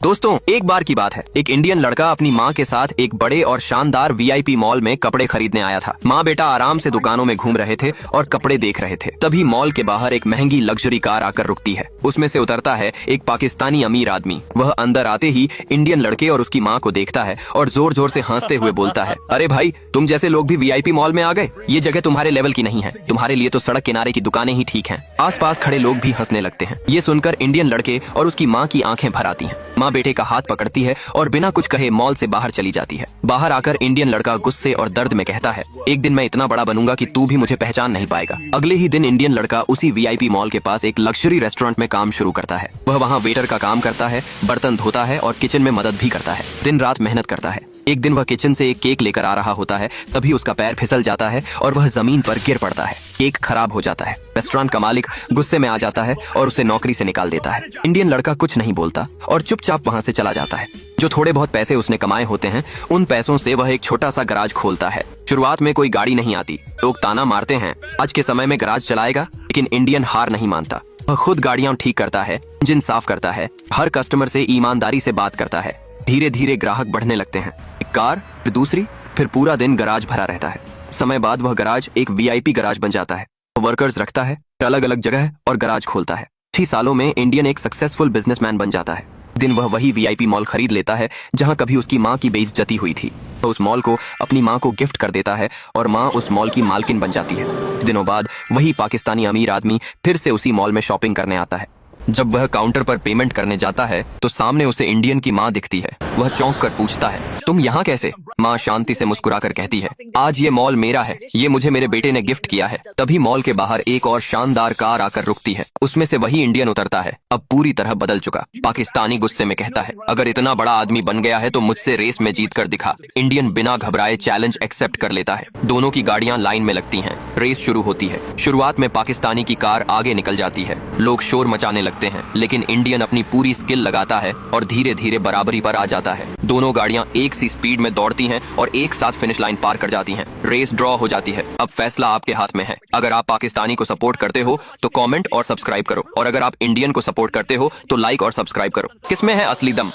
दोस्तों, एक बार की बात है, एक इंडियन लड़का अपनी माँ के साथ एक बड़े और शानदार वीआईपी मॉल में कपड़े खरीदने आया था। माँ बेटा आराम से दुकानों में घूम रहे थे और कपड़े देख रहे थे। तभी मॉल के बाहर एक महंगी लग्जरी कार आकर रुकती है। उसमें से उतरता है एक पाकिस्तानी अमीर आदमी। वह अंदर आते ही इंडियन लड़के और उसकी माँ को देखता है और जोर जोर से हंसते हुए बोलता है, अरे भाई, तुम जैसे लोग भी वीआईपी मॉल में आ गए। ये जगह तुम्हारे लेवल की नहीं है, तुम्हारे लिए तो सड़क किनारे की दुकानें ही ठीक हैं। आसपास खड़े लोग भी हंसने लगते हैं। ये सुनकर इंडियन लड़के और उसकी माँ की आंखें भर आती हैं। माँ बेटे का हाथ पकड़ती है और बिना कुछ कहे मॉल से बाहर चली जाती है। बाहर आकर इंडियन लड़का गुस्से और दर्द में कहता है, एक दिन मैं इतना बड़ा बनूंगा कि तू भी मुझे पहचान नहीं पाएगा। अगले ही दिन इंडियन लड़का उसी वीआईपी मॉल के पास एक लग्जरी रेस्टोरेंट में काम शुरू करता है। वह वहाँ वेटर का काम करता है, बर्तन धोता है और किचन में मदद भी करता है। दिन रात मेहनत करता है। एक दिन वह किचन से एक केक लेकर आ रहा होता है, तभी उसका पैर फिसल जाता है और वह जमीन पर गिर पड़ता है। केक खराब हो जाता है। रेस्टोरेंट का मालिक गुस्से में आ जाता है और उसे नौकरी से निकाल देता है। इंडियन लड़का कुछ नहीं बोलता और चुपचाप वहाँ से चला जाता है। जो थोड़े बहुत पैसे उसने कमाए होते हैं, उन पैसों से वह एक छोटा सा गराज खोलता है। शुरुआत में कोई गाड़ी नहीं आती, लोग ताना मारते हैं, आज के समय में गराज चलाएगा, लेकिन इंडियन हार नहीं मानता। वह खुद गाड़ियां ठीक करता है, इंजन साफ करता है, हर कस्टमर से ईमानदारी से बात करता है। धीरे धीरे ग्राहक बढ़ने लगते हैं। एक कार, फिर दूसरी, फिर पूरा दिन गराज भरा रहता है। समय बाद वह गराज एक वीआईपी गराज बन जाता है। वर्कर्स रखता है, अलग अलग जगह और गराज खोलता है। 6 सालों में इंडियन एक सक्सेसफुल बिजनेसमैन बन जाता है। दिन वह वही वीआईपी मॉल खरीद लेता है जहां कभी उसकी माँ की बेइज्जती हुई थी। तो उस मॉल को अपनी माँ को गिफ्ट कर देता है और माँ उस मॉल की मालकिन बन जाती है। कुछ दिनों बाद वही पाकिस्तानी अमीर आदमी फिर से उसी मॉल में शॉपिंग करने आता है। जब वह काउंटर पर पेमेंट करने जाता है तो सामने उसे इंडियन की माँ दिखती है। वह चौंक कर पूछता है, तुम यहाँ कैसे? माँ शांति से मुस्कुराकर कहती है, आज ये मॉल मेरा है, ये मुझे मेरे बेटे ने गिफ्ट किया है। तभी मॉल के बाहर एक और शानदार कार आकर रुकती है। उसमें से वही इंडियन उतरता है, अब पूरी तरह बदल चुका। पाकिस्तानी गुस्से में कहता है, अगर इतना बड़ा आदमी बन गया है तो मुझसे रेस में जीत कर दिखा। इंडियन बिना घबराए चैलेंज एक्सेप्ट कर लेता है। दोनों की गाड़ियां लाइन में लगती हैं। रेस शुरू होती है। शुरुआत में पाकिस्तानी की कार आगे निकल जाती है। लोग शोर मचाने लगते हैं, लेकिन इंडियन अपनी पूरी स्किल लगाता है और धीरे धीरे बराबरी पर आ जाता है। दोनों गाड़ियां एक सी स्पीड में दौड़ती हैं और एक साथ फिनिश लाइन पार कर जाती हैं। रेस ड्रॉ हो जाती है। अब फैसला आपके हाथ में है। अगर आप पाकिस्तानी को सपोर्ट करते हो तो कमेंट और सब्सक्राइब करो, और अगर आप इंडियन को सपोर्ट करते हो तो लाइक और सब्सक्राइब करो। किसमें है असली दम?